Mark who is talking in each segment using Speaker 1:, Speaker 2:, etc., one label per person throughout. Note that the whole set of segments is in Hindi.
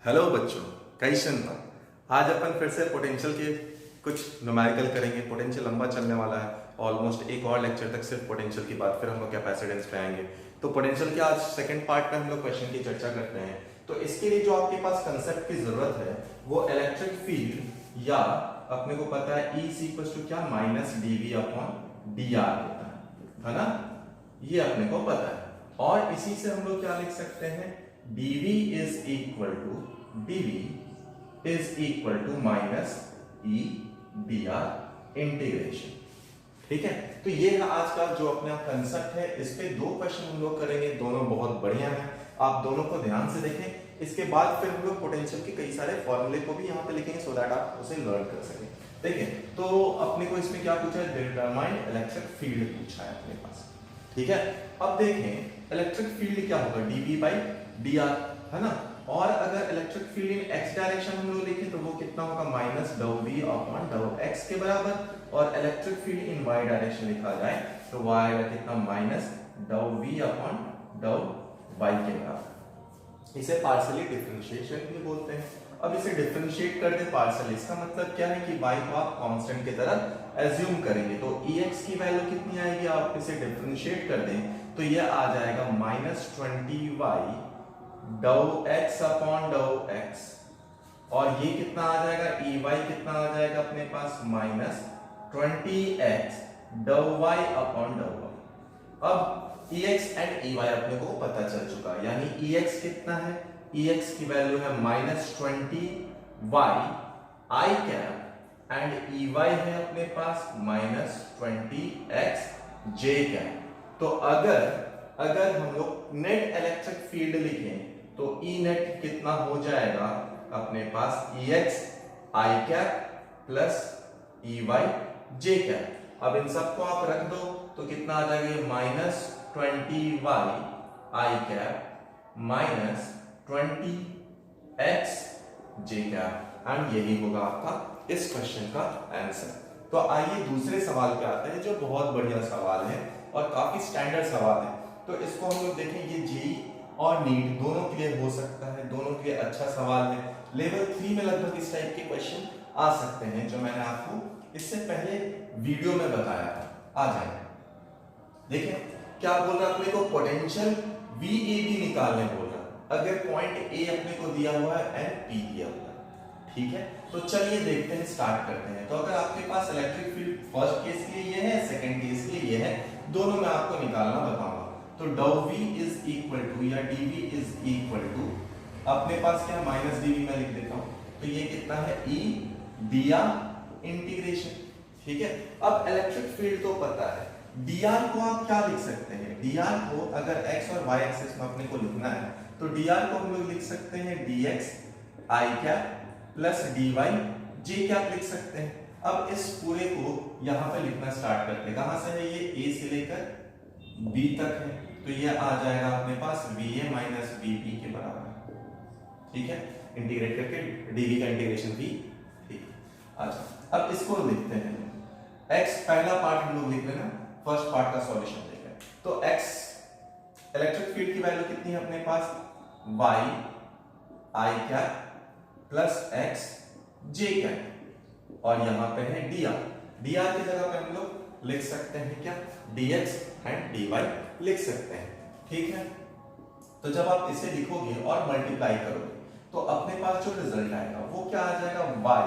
Speaker 1: हेलो बच्चों, कैसन बा। आज अपन फिर से पोटेंशियल के कुछ न्यूमेरिकल करेंगे। पोटेंशियल लंबा चलने वाला है, ऑलमोस्ट एक और लेक्चर तक सिर्फ पोटेंशियल की बात, फिर हम लोग कैपेसिटेंस पे आएंगे। तो पोटेंशियल के आज सेकंड पार्ट में हम लोग क्वेश्चन की चर्चा करते हैं। तो इसके लिए जो आपके पास कंसेप्ट की जरूरत है वो इलेक्ट्रिक फील्ड, या अपने को पता है E इज इक्वल टू क्या, माइनस dv अपॉन dr होता है ना, ये अपने को पता है। और इसी से हम लोग क्या लिख सकते हैं, dv is equal to minus E dr integration. ठीक है, तो ये है आज का जो अपना कंसेप्ट है। इस पे दो क्वेश्चन हम लोग करेंगे, दोनों बहुत बढ़िया हैं, आप दोनों को ध्यान से देखें। इसके बाद फिर हम लोग पोटेंशियल के कई सारे फॉर्मूले को भी यहाँ पे लिखेंगे सो दैट आप उसे लर्न कर सकें। देखिए, तो अपने को इसमें क्या पूछा है, डिटरमाइन इलेक्ट्रिक फील्ड पूछा है अपने पास। ठीक है, अब देखें इलेक्ट्रिक फील्ड क्या होगा, dv बाई dr, है ना। और अगर इलेक्ट्रिक फील्ड इन x डायरेक्शन हम लोग लिखें तो वो कितना होगा, माइनस डाउ v अपॉन डाउ x के बराबर। और इलेक्ट्रिक फील्ड इन y डायरेक्शन लिखा जाए तो y आएगा कितना, माइनस डाउ v अपॉन डाउ y के बराबर। इसे पार्शियली डिफरेंशिएशन भी बोलते हैं। अब इसे डिफरेंशिएट कर दे पार्शियली, इसका मतलब क्या है कि y को आप कांस्टेंट की तरह एज्यूम करेंगे। तो ex की वैल्यू कितनी आएगी, आप इसे डिफरेंशिएट कर दें तो ये आ जाएगा माइनस 20y डाउ x अपॉन डाउ x। और ये कितना आ जाएगा, ey कितना आ जाएगा अपने पास, माइनस 20x डाउ y अपॉन डाउ y। अब ex एंड ey अपने को पता चल चुका है, यानी ex कितना है, ex की वैल्यू है minus 20y I cap and ey है अपने पास माइनस 20x j कैप। तो अगर हम लोग नेट इलेक्ट्रिक फील्ड लिखें तो E नेट कितना हो जाएगा अपने पास, Ex I cap plus Ey J cap. अब इन सबको आप रख दो तो कितना आ जाएगा, minus 20y I cap minus 20x J cap, and यही होगा आपका इस क्वेश्चन का आंसर। तो आइए दूसरे सवाल पे आते हैं, जो बहुत बढ़िया सवाल है और काफी स्टैंडर्ड सवाल है। तो इसको हम लोग देखें, ये जेई और नीट दोनों के लिए हो सकता है, दोनों के लिए अच्छा सवाल है। लेवल 3 में लगभग इस टाइप के क्वेश्चन आ सकते हैं, जो मैंने आपको इससे पहले वीडियो में बताया था। आ जाए, देखिए क्या बोल रहा है अपने को, पोटेंशियल VAB निकालने बोल रहा है। अगर पॉइंट A अपने को दिया हुआ है एंड P दिया हुआ है, ठीक है। तो चलिए देखते हैं, स्टार्ट करते हैं। तो अगर आपके पास इलेक्ट्रिक फील्ड फर्स्ट केस के लिए ये है, सेकंड केस के लिए ये है, दोनों में आपको निकालना बताऊंगा। तो डाउ v इज इक्वल टू या dv इज इक्वल टू, अपने पास क्या, माइनस dv मैं लिख देता हूं, तो ये कितना है, e dr इंटीग्रेशन। ठीक है, अब इलेक्ट्रिक फील्ड तो पता है, dr को आप क्या लिख सकते हैं, dr को अगर x और y एक्सिस में अपने को लिखना है तो dr को हम लोग लिख सकते हैं dx i cap plus dy j cap लिख सकते हैं। अब इस पूरे को यहां पे लिखना स्टार्ट करते हैं, कहां से है, ये a से लेकर b तक है, तो ये आ जाएगा अपने पास va माइनस vb के बराबर। ठीक है, इंटीग्रेट करके dv का इंटीग्रेशन भी, ठीक। अच्छा, अब इसको लिखते हैं, x पहला पार्ट हम लोग लिख लेना, फर्स्ट पार्ट का सॉल्यूशन देख रहे हैं। तो x इलेक्ट्रिक फील्ड की वैल्यू कितनी है अपने पास, y i cap plus x j cap, और यहां पे है dr। dr की जगह पे हम लोग लिख सकते हैं क्या, dx एंड dy लिख सकते हैं। ठीक है, तो जब आप इसे लिखोगे और मल्टीप्लाई करोगे तो अपने पास जो रिजल्ट आएगा वो क्या आ जाएगा, y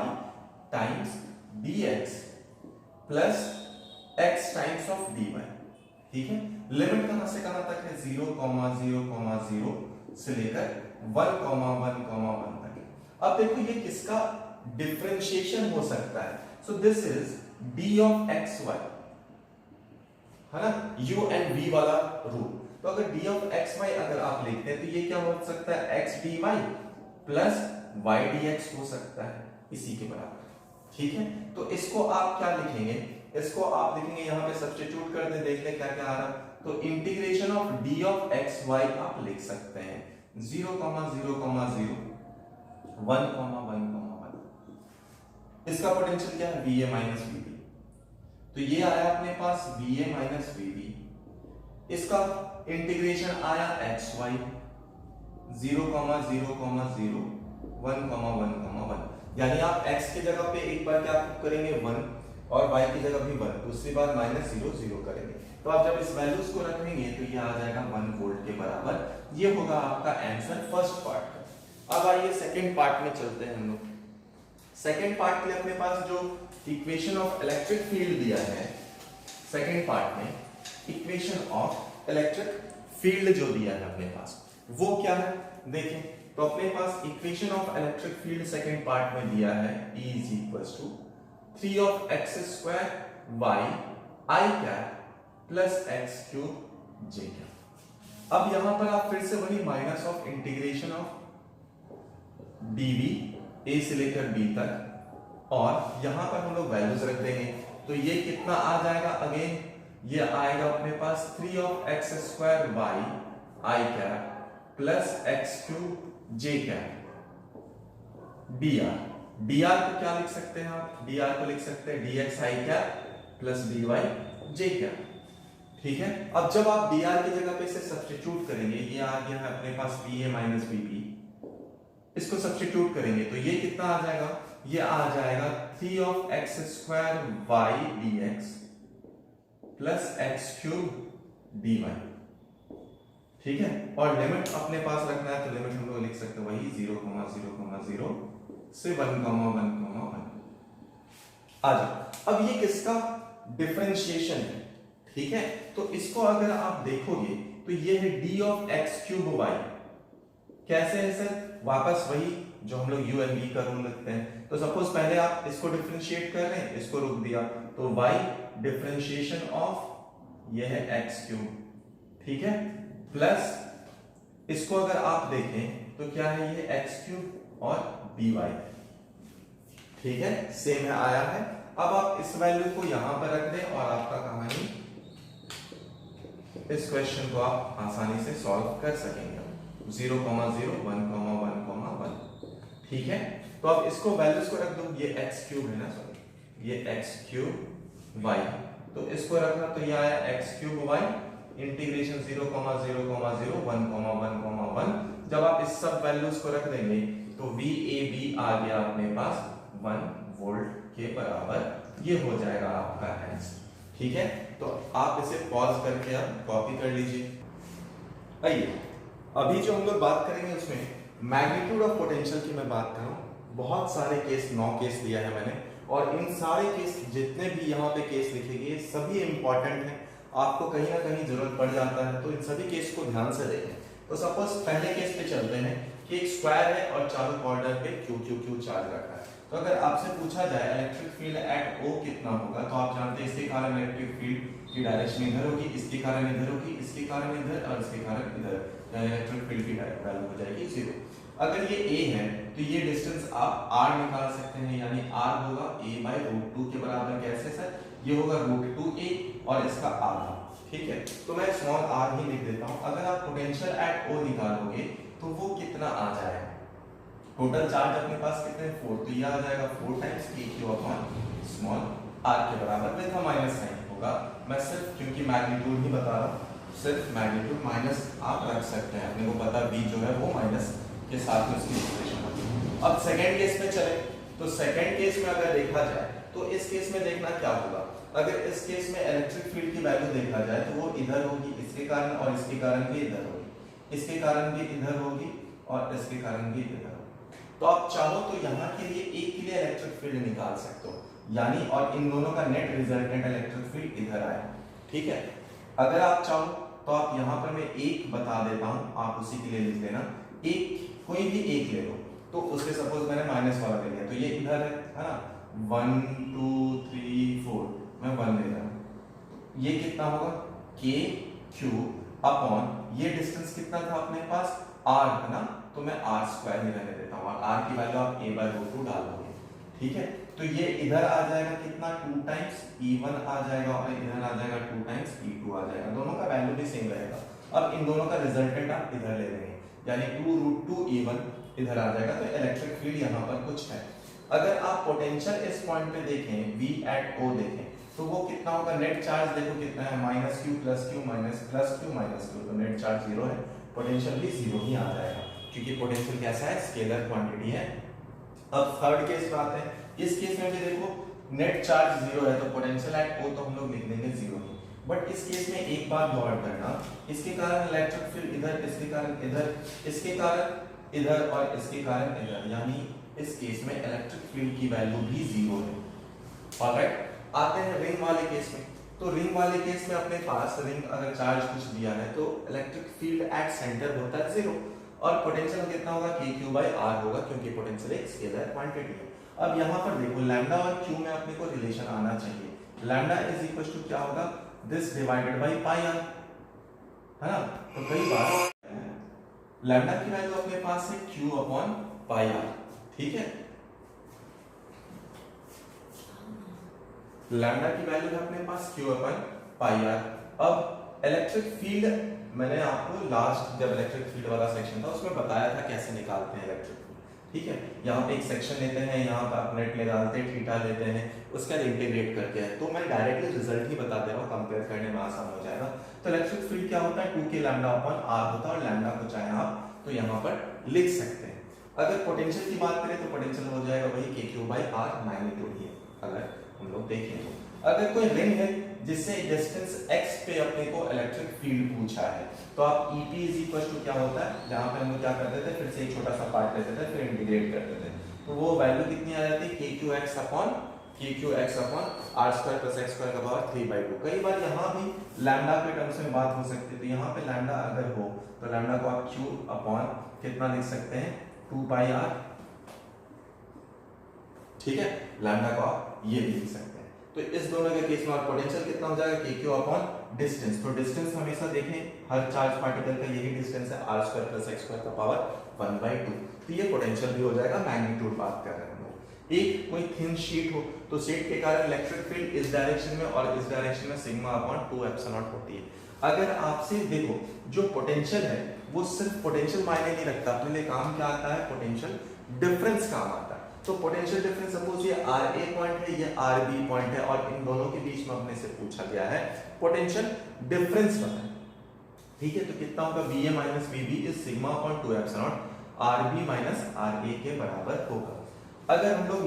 Speaker 1: times dx plus x times of dy। ठीक है, लिमिट कहां से कहां तक है, 0,0,0 से लेकर 1,1,1 तक। अब देखो ये किसका डिफरेंशिएशन हो सकता है, so this is d of xy, है ना, u एंड v वाला रूल। तो अगर d ऑफ xy अगर आप लिखते हैं तो ये क्या हो सकता है, x dy plus y dx हो सकता है, इसी के बराबर। ठीक है, तो इसको आप क्या लिखेंगे, इसको आप लिखेंगे यहां पे सब्स्टिट्यूट कर दे, देख ले क्या क्या आ रहा है। तो integration of d of xy आप लिख सकते हैं 0,0,0 1,1,1। इसका पोटेंशियल क्या है, va माइनस vb। तो ये आया अपने पास va माइनस vb, इसका इंटीग्रेशन आया xy 0,0,0 1, यानी आप x की जगह पे एक बार क्या करेंगे 1 और y की जगह भी 1, दूसरी बार -0 0 करेंगे। तो आप जब इस वैल्यूज को रखेंगे तो ये आ जाएगा 1 वोल्ट के बराबर। ये होगा आपका आंसर फर्स्ट पार्ट का। अब आइए सेकंड पार्ट में चलते हैं हम लोग। सेकंड पार्ट के लिए अपने पास जो इक्वेशन ऑफ इलेक्ट्रिक फील्ड दिया है, सेकंड पार्ट में इक्वेशन ऑफ इलेक्ट्रिक फील्ड जो दिया है अपने पास वो क्या है देखें। तो अपने पास equation of electric field second part में दिया है E is equals to 3 of x square y I cap plus x cube j cap। अब यहां पर आप फिर से वही minus of integration of dv a से लेकर b तक, और यहां पर हम लोग वैल्यूज रख देंगे। तो ये कितना आ जाएगा, अगेन ये आएगा अपने पास 3 of x square y I cap plus x cube j cap dr। dr को क्या लिख सकते हैं आप, dr को लिख सकते हैं dx I cap plus dy j cap. ठीक है, अब जब आप dr की जगह पे इसे सब्स्टिट्यूट करेंगे, ये आ गया है अपने पास va माइनस bp, इसको सब्स्टिट्यूट करेंगे तो ये कितना आ जाएगा, ये आ जाएगा 3 of x square y dx plus x cube dy। ठीक है, और लिमिट अपने पास रखना है तो लिमिट हम लोग लिख सकते हैं वही 0,0,0 से 1,1,1। आज अब ये किसका डिफरेंशिएशन है, ठीक है। तो इसको अगर आप देखोगे तो ये है d of x cube y। कैसे है सर, वापस वही जो हम लोग u and v का रूल लिखते हैं। तो सपोज पहले आप इसको डिफरेंशिएट कर रहे हैं, इसको रोक दिया तो y डिफरेंशिएशन ऑफ ये है x क्यूब, ठीक है, प्लस इसको अगर आप देखें तो क्या है ये x क्यूब और dy, ठीक है, सेम है आया है। अब आप इस वैल्यू को यहां पर रख दें और आपका कहानी, इस क्वेश्चन को आप आसानी से सॉल्व कर सकेंगे। 0,0, 1,1,1, ठीक है। तो अब इसको वैल्यूज को रख दो, ये x क्यूब है ना, सॉरी ये x क्यूब y, तो इसको रखना तो ये आया x क्यूब y इंटीग्रेशन 0,0,0, 1,1,1। जब आप इस सब वैल्यूज को रख देंगे तो VAB आ गया अपने पास 1 वोल्ट के बराबर। ये हो जाएगा आपका आंसर, ठीक है। तो आप इसे पॉज करके आप कॉपी कर लीजिए। आइए अभी जो हम लोग बात करेंगे उसमें मैग्नीट्यूड ऑफ पोटेंशियल की मैं बात कर रहा हूं। बहुत सारे केस, 9 केस लिया है मैंने, और इन सारे केस जितने भी यहाँ पे केस लिखे गए सभी इंपॉर्टेंट हैं, आपको कहीं ना कहीं जरूरत पड़ जाता है, तो इन सभी केस को ध्यान से देखें। तो सपोज पहले केस पे चलते हैं कि एक स्क्वायर है और चारों कॉर्नर पे Q चार्ज रखा है। तो अगर आपसे पूछा जाए इलेक्ट्रिक फील्ड एट O कितना होगा, तो आप जानते हैं इसके कारण इलेक्ट्रिक फील्ड की डायरेक्शन इधर होगी, इसके कारण इधर होगी, इसके कारण इधर और इसके कारण इधर, इलेक्ट्रिक फील्ड की वैल्यू हो जाएगी 0। अगर ये A है तो ये डिस्टेंस आप R निकाल सकते हैं, यानी R होगा A/√2 के बराबर। कैसे सर, ये होगा √2A और इसका आधा, ठीक है। तो मैं स्मॉल r ही लिख देता हूं। अगर आप पोटेंशियल एट O निकालोगे तो वो कितना आ जाएगा, टोटल चार्ज अपने पास कितने 4, तो ये आ जाएगा 4 टाइम्स q स्मॉल r के बराबर विद माइनस साइन होगा। मैं सिर्फ क्योंकि मैग्नीट्यूड ही बता रहा हूं, सिर्फ मैग्नीट्यूड माइनस आप रख सकते हैं, अपने को पता b जो है वो माइनस के साथ में उसकी एक्सप्रेशन होती है। अब सेकंड केस में चले तो सेकंड केस में अगर देखा जाए तो इस केस में देखना क्या होगा, अगर इस केस में इलेक्ट्रिक फील्ड की वैल्यू देखा जाए तो वो इधर होगी इसके कारण, और इसके कारण भी इधर होगी, इसके कारण भी इधर होगी और इसके कारण भी इधर होगी। तो आप चाहो तो यहाँ के लिए एक के लिए इलेक्ट्रिक फील्ड निकाल सकते हो, यानी और इन दोनों का नेट रिजल्टेंट इलेक्ट्रिक फील्ड इधर आया, ठीक है। अगर आप चाहो तो आप यहाँ पर मैं एक बता देता हूँ, आप उसी के लिए लिख देना, एक कोई भी एक ले लो। तो उसके सपोज मैंने माइनस वाला ले लिया तो ये इधर है ना, 1 2 3 4, मैं 1 ले रहा हूं, ये कितना होगा KQ अपॉन ये डिस्टेंस कितना था अपने पास R है ना, तो मैं R² ही रहने देता हूं, और R की वैल्यू आप A/√2 डाल दोगे, ठीक है। तो ये इधर आ जाएगा कितना 2 टाइम्स E1 आ जाएगा और इधर आ जाएगा 2 टाइम्स E2 आ जाएगा, दोनों का वैल्यू भी सेम रहेगा। अब इन दोनों का रिजल्टेंट आप इधर ले लेंगे, यानी 2√2 E1 इधर आ जाएगा। तो इलेक्ट्रिक फील्ड यहाँ पर कुछ है। अगर आप पोटेंशियल इस पॉइंट पे देखें V एट O देखें तो वो कितना होगा, नेट चार्ज देखो कितना है, -q + q -+q -q, तो नेट चार्ज 0 है, पोटेंशियल भी 0 ही आ जाएगा। क्योंकि पोटेंशियल कैसा है, स्केलर क्वांटिटी है। अब थर्ड केस पे आते हैं। इस केस में भी देखो नेट चार्ज जीरो है तो पोटेंशियल एट O तो हम लोग लिख देंगे जीरो ही। बट इस केस में एक बात गौर करना, इसके कारण इलेक्ट्रिक फील्ड इधर, इसके कारण इधर, इसके कारण इधर और इसके कारण इधर, यानी इस केस में इलेक्ट्रिक फील्ड की वैल्यू भी जीरो है। ऑलराइट, आते हैं रिंग वाले केस में। तो रिंग वाले केस में अपने पास रिंग अगर चार्ज कुछ दिया है तो इलेक्ट्रिक फील्ड एट सेंटर होता है जीरो और पोटेंशियल कितना होगा, KQ/R होगा, क्योंकि पोटेंशियल एक स्केलर क्वांटिटी है। अब यहाँ पर देखो लैम्डा और Q में अपने को रिलेशन आना चाहिए। लैम्डा इज इक्वल टू क्या होगा, this divided by pi R, है ना। तो कई बार लैम्डा की वैल्यू अपने पास है Q/πr, ठीक है। लैम्डा की वैल्यू है अपने पास Q/πr। अब इलेक्ट्रिक फील्ड मैंने आपको लास्ट जब इलेक्ट्रिक फील्ड वाला सेक्शन था उसमें बताया था कैसे निकालते हैं इलेक्ट्रिक फील्ड, ठीक है। यहाँ पे एक सेक्शन लेते हैं, यहाँ पे आप नेट निकालते हैं, थीटा लेते हैं, उसका इंटीग्रेट करके है। तो मैं डायरेक्टली रिजल्ट ही बता दे रहा हूँ, कंपेयर करने में आसान हो जाएगा। तो इलेक्ट्रिक फील्ड क्या होता है, 2k λ/r होता है और लैम्डा को चाहे आप तो यहाँ पर लिख सकते हैं। अगर पोटेंशियल की बात करें तो पोटेंशियल हो जाएगा वही KQ/R, मैग्नीट्यूड ही है अगर हम लोग देखें तो। अगर कोई रिंग है जिससे डिस्टेंस x पे अपने को इलेक्ट्रिक फील्ड पूछा है तो आप EP इज इक्वल टू क्या होता है, जहां पे हम लोग क्या करते थे, फिर से एक छोटा सा पार्ट लेते थे, फिर इंटीग्रेट करते थे, तो वो वैल्यू कितनी आ जाती है, KQX/R² + x² 3/2। कई बार यहाँ भी लैम्डा के टर्म्स में बात हो सकती है, तो यहाँ पे लैम्डा अगर हो तो लैम्डा को आप Q/ कितना लिख सकते हैं, 2πr, ठीक है। लैम्डा को आप ये भी लिख सकते हैं। तो इस दोनों के केस में और पोटेंशियल कितना हो जाएगा, KQ/डिस्टेंस। तो डिस्टेंस हमेशा देखें, हर चार्ज पार्टिकल का यही डिस्टेंस है, R² + x² 1/2। तो ये पोटेंशियल भी हो जाएगा, मैग्नीट्यूड बात कर रहे हैं हम लोग। एक कोई थिन शीट हो तो शीट के कारण इलेक्ट्रिक फील्ड इस डायरेक्शन में और इस डायरेक्शन में σ/2ε0 होती है। अगर आपसे देखो जो पोटेंशियल है वो सिर्फ पोटेंशियल मायने नहीं रखता, अपने लिए काम क्या आता है, पोटेंशियल डिफरेंस काम आता है। तो पोटेंशियल डिफरेंस सपोज ये RA पॉइंट है, ये RB पॉइंट है और इन दोनों के बीच में अपने से पूछा गया है पोटेंशियल डिफरेंस बताएं, ठीक है। तो कितना होगा, VA - VB is σ/2ε0 RB - RA के बराबर होगा। अगर हम लोग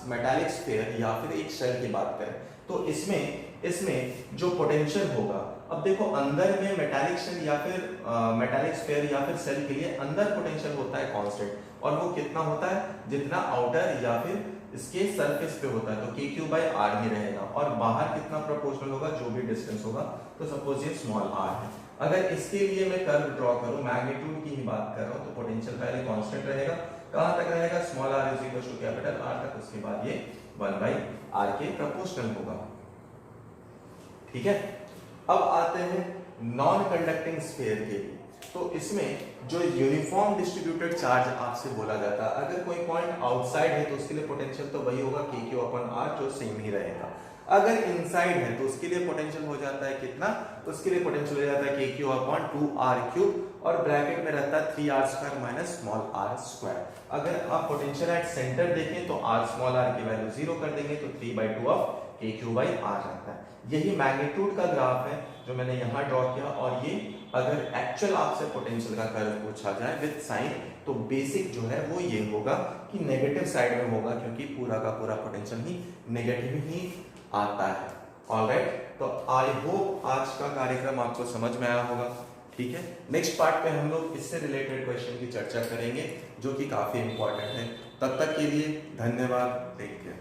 Speaker 1: मेटालिक स्फीयर या फिर एक शेल की बात करें तो इसमें जो पोटेंशियल होगा, अब देखो अंदर में मेटालिक शेल या फिर मेटालिक स्फीयर या फिर सेल के लिए अंदर पोटेंशियल होता है कांस्टेंट और वो कितना होता है, जितना आउटर या फिर इसके सरफेस पे होता है, तो KQ/R ही रहेगा और बाहर कितना प्रोपोर्शनल होगा, जो भी डिस्टेंस होगा। तो सपोज ये स्मॉल r है, अगर इसके लिए मैं कर्व ड्रॉ करूं, मैग्नीट्यूड की ही बात कर रहा हूं, तो पोटेंशियल पहले कांस्टेंट रहेगा, कहां तक रहेगा, small r is equal to capital R तक, उसके बाद ये 1/r के प्रोपोर्शनल होगा, ठीक है। अब आते हैं नॉन कंडक्टिंग स्फीयर के लिए। तो इसमें जो यूनिफॉर्म डिस्ट्रीब्यूटेड चार्ज आपसे बोला जाता है, अगर कोई पॉइंट आउटसाइड है तो उसके लिए पोटेंशियल तो वही होगा KQ/R, जो सेम ही रहेगा। अगर इनसाइड है तो उसके लिए पोटेंशियल हो जाता है कितना, तो उसके लिए पोटेंशियल हो जाता है KQ/2r³ और ब्रैकेट में रहता है 3r² - स्मॉल r²। अगर आप पोटेंशियल एट सेंटर देखें तो r की वैल्यू 0 कर देंगे तो 3/2 ऑफ KQ/R रहता है। यही मैग्नीट्यूड का ग्राफ है जो मैंने यहाँ ड्रॉ किया, और ये अगर एक्चुअल आपसे पोटेंशियल का कर्व पूछा जाए विद साइन तो बेसिक जो है वो ये होगा कि नेगेटिव साइड में होगा, क्योंकि पूरा का पूरा पोटेंशियल ही नेगेटिव ही आता है। ऑलराइट, तो आई होप आज का कार्यक्रम आपको समझ में आया होगा, ठीक है। नेक्स्ट पार्ट पे हम लोग इससे रिलेटेड क्वेश्चन की चर्चा करेंगे जो कि काफी इंपॉर्टेंट है। तब तक के लिए धन्यवाद, टेक केयर।